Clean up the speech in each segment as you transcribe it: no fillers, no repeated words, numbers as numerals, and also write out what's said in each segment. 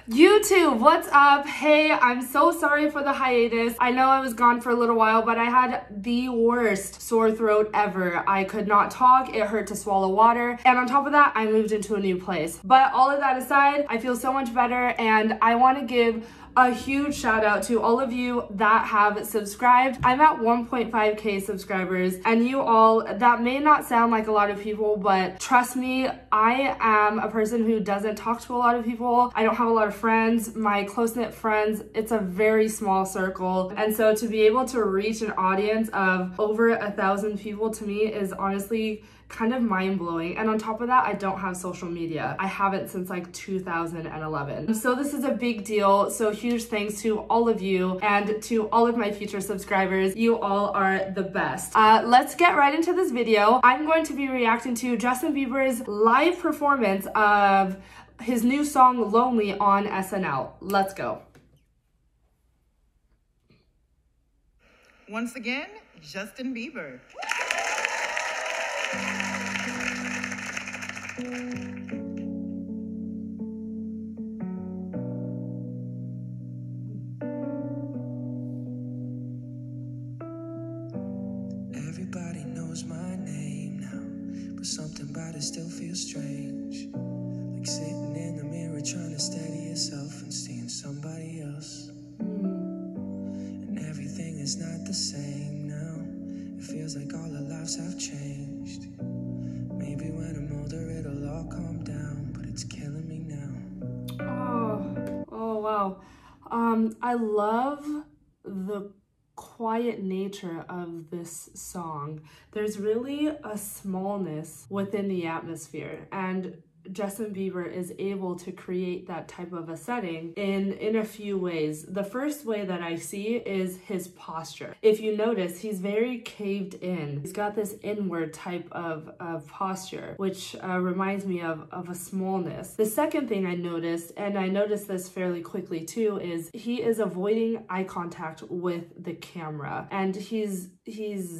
YouTube, what's up? Hey, I'm so sorry for the hiatus. I know I was gone for a little while, but I had the worst sore throat ever. I could not talk, it hurt to swallow water, and on top of that, I moved into a new place. But all of that aside, I feel so much better, and I want to give a huge shout out to all of you that have subscribed. I'm at 1.5k subscribers, and you all, that may not sound like a lot of people, but trust me, I am a person who doesn't talk to a lot of people. I don't have a lot of friends. My close-knit friends, it's a very small circle, and so to be able to reach an audience of over 1,000 people to me is honestly kind of mind-blowing. And on top of that, I don't have social media. I haven't since like 2011. So this is a big deal. So huge thanks to all of you and to all of my future subscribers. You all are the best. Let's get right into this video. I'm going to be reacting to Justin Bieber's live performance of his new song Lonely on SNL. Let's go. Once again, Justin Bieber. Everybody knows my name now, but something about it still feels strange. Like sitting in the mirror trying to steady yourself and seeing somebody else. And everything is not the same now. It feels like all our lives have changed. Maybe when I'm older it'll all calm down, but it's killing me now. Oh wow. I love the quiet nature of this song. There's really a smallness within the atmosphere, and Justin Bieber is able to create that type of a setting in a few ways. The first way that I see is his posture. If you notice, he's very caved in. He's got this inward type of posture, which reminds me of a smallness. The second thing I noticed, and I noticed this fairly quickly too, is he is avoiding eye contact with the camera, and he's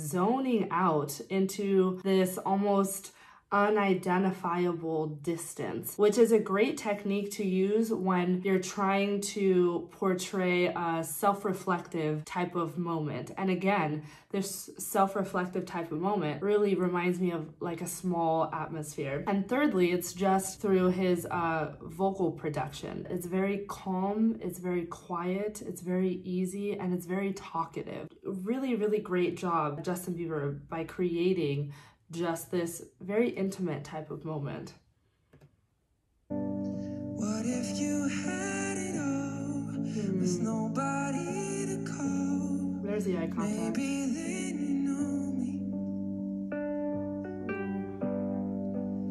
zoning out into this almost unidentifiable distance, which is a great technique to use when you're trying to portray a self-reflective type of moment. And again, this self-reflective type of moment really reminds me of like a small atmosphere. And thirdly, it's just through his vocal production. It's very calm, it's very quiet, it's very easy, and it's very talkative. Really, really great job, Justin Bieber, by creating just this very intimate type of moment. What if you had it all with nobody to call? There's the eye contact. Maybe then you know me.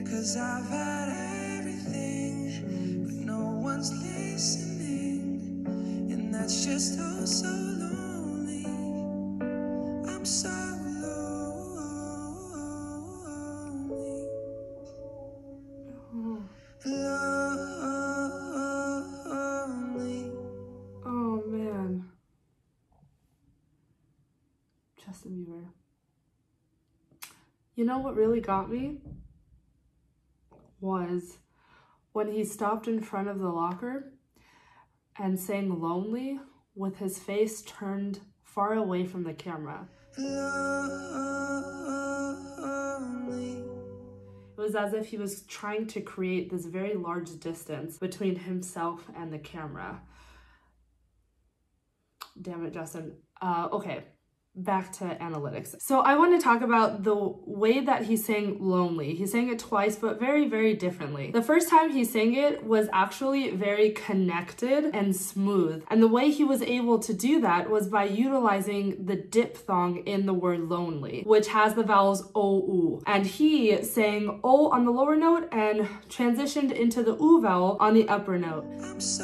'Cause I've had everything, but no one's listening, and that's just oh so lonely. I'm so Justin Bieber. You know what really got me? Was when he stopped in front of the locker and sang Lonely with his face turned far away from the camera. It was as if he was trying to create this very large distance between himself and the camera. Damn it, Justin. Okay. Back to analytics. So I want to talk about the way that he sang Lonely. He sang it twice, but very, very differently. The first time he sang it was actually very connected and smooth. And the way he was able to do that was by utilizing the diphthong in the word lonely, which has the vowels O, U. And he sang O on the lower note and transitioned into the U vowel on the upper note. I'm so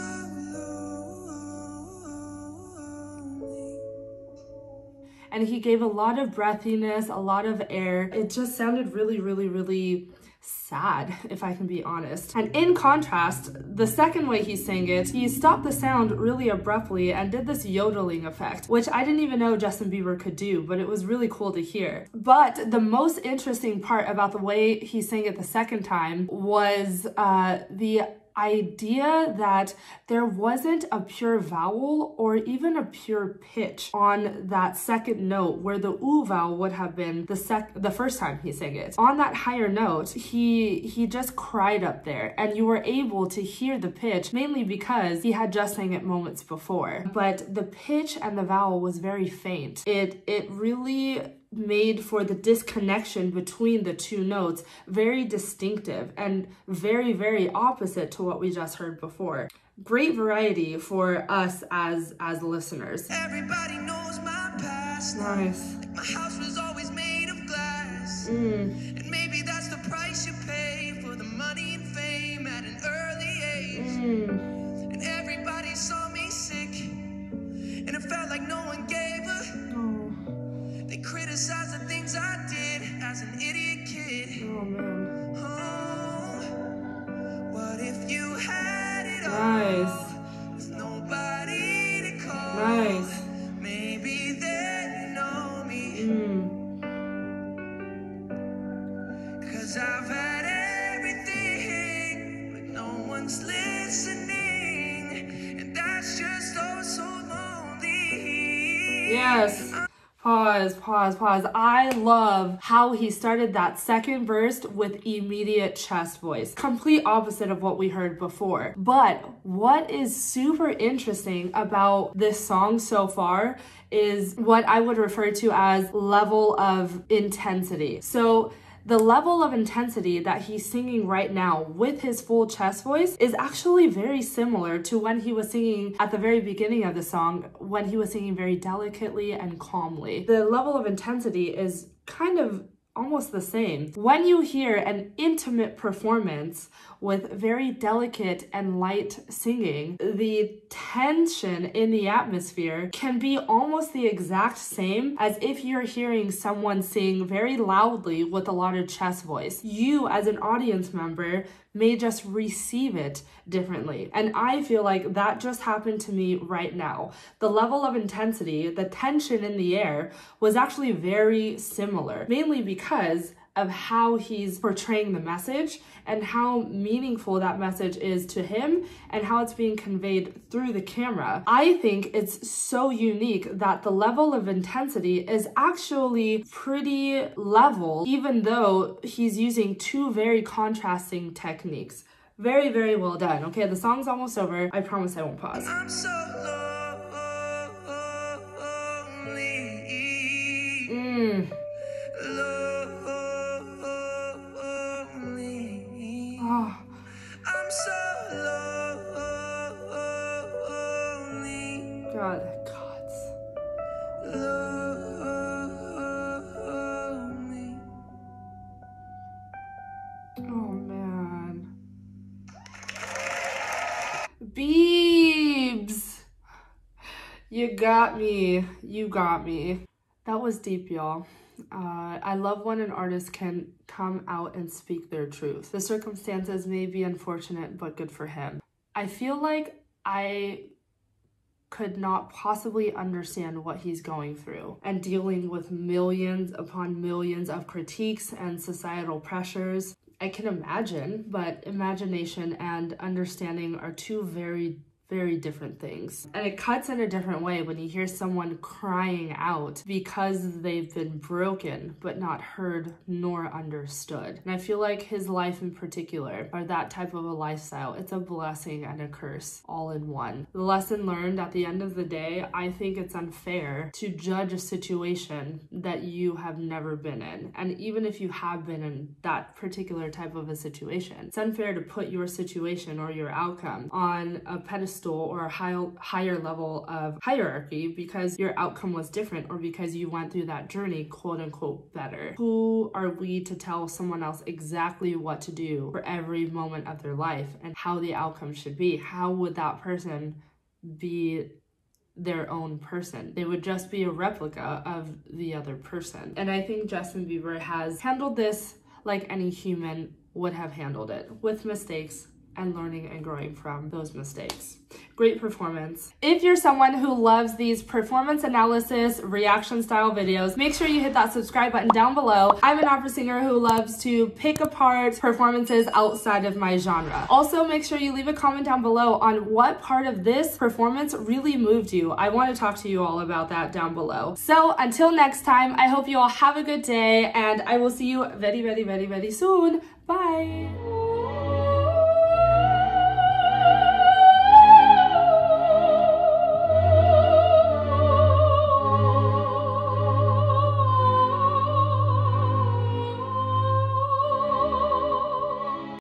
and he gave a lot of breathiness, a lot of air. It just sounded really, really, really sad, if I can be honest. And in contrast, the second way he sang it, he stopped the sound really abruptly and did this yodeling effect, which I didn't even know Justin Bieber could do, but it was really cool to hear. But the most interesting part about the way he sang it the second time was the idea that there wasn't a pure vowel or even a pure pitch on that second note where the ooh vowel would have been the first time he sang it. On that higher note, he just cried up there, and you were able to hear the pitch mainly because he had just sang it moments before. But the pitch and the vowel was very faint. It really made for the disconnection between the two notes very distinctive and very, very opposite to what we just heard before. Great variety for us as listeners. Everybody knows my past. Nice. My house was always made of glass. And maybe that's the price you pay for the money and fame at an early age. And everybody saw me sick, and it felt like no one gave a. They criticized the things I did as an idiot kid. Oh man. Oh, what if you had it all? Nice. With nobody to call. Nice. Maybe they know me. 'Cause I've had everything, but no one's listening. And that's just oh so lonely. Yes. Pause. I love how he started that second verse with immediate chest voice. Complete opposite of what we heard before. But what is super interesting about this song so far is what I would refer to as level of intensity. So the level of intensity that he's singing right now with his full chest voice is actually very similar to when he was singing at the very beginning of the song, when he was singing very delicately and calmly. The level of intensity is kind of almost the same. When you hear an intimate performance with very delicate and light singing, the tension in the atmosphere can be almost the exact same as if you're hearing someone sing very loudly with a lot of chest voice. You, as an audience member, may just receive it differently. And I feel like that just happened to me right now. The level of intensity, the tension in the air was actually very similar, mainly because of how he's portraying the message and how meaningful that message is to him and how it's being conveyed through the camera. I think it's so unique that the level of intensity is actually pretty level, even though he's using two very contrasting techniques. Very, very well done. Okay, the song's almost over. I promise I won't pause. I'm so lonely. Oh. I'm so lonely. God, gods. Lonely. Oh man. Beebs! You got me. You got me. That was deep, y'all. I love when an artist can come out and speak their truth. The circumstances may be unfortunate, but good for him. I feel like I could not possibly understand what he's going through and dealing with millions upon millions of critiques and societal pressures. I can imagine, but imagination and understanding are two very different things. And it cuts in a different way when you hear someone crying out because they've been broken but not heard nor understood. And I feel like his life in particular, or that type of a lifestyle, it's a blessing and a curse all in one. The lesson learned at the end of the day, I think it's unfair to judge a situation that you have never been in. And even if you have been in that particular type of a situation, it's unfair to put your situation or your outcome on a pedestal or a higher level of hierarchy because your outcome was different or because you went through that journey quote unquote better. Who are we to tell someone else exactly what to do for every moment of their life and how the outcome should be? How would that person be their own person? They would just be a replica of the other person. And I think Justin Bieber has handled this like any human would have handled it, with mistakes and learning and growing from those mistakes. great performance. If you're someone who loves these performance analysis, reaction style videos, make sure you hit that subscribe button down below. I'm an opera singer who loves to pick apart performances outside of my genre. Also, make sure you leave a comment down below on what part of this performance really moved you. I want to talk to you all about that down below. So until next time, I hope you all have a good day, and I will see you very, very, very, very soon. Bye.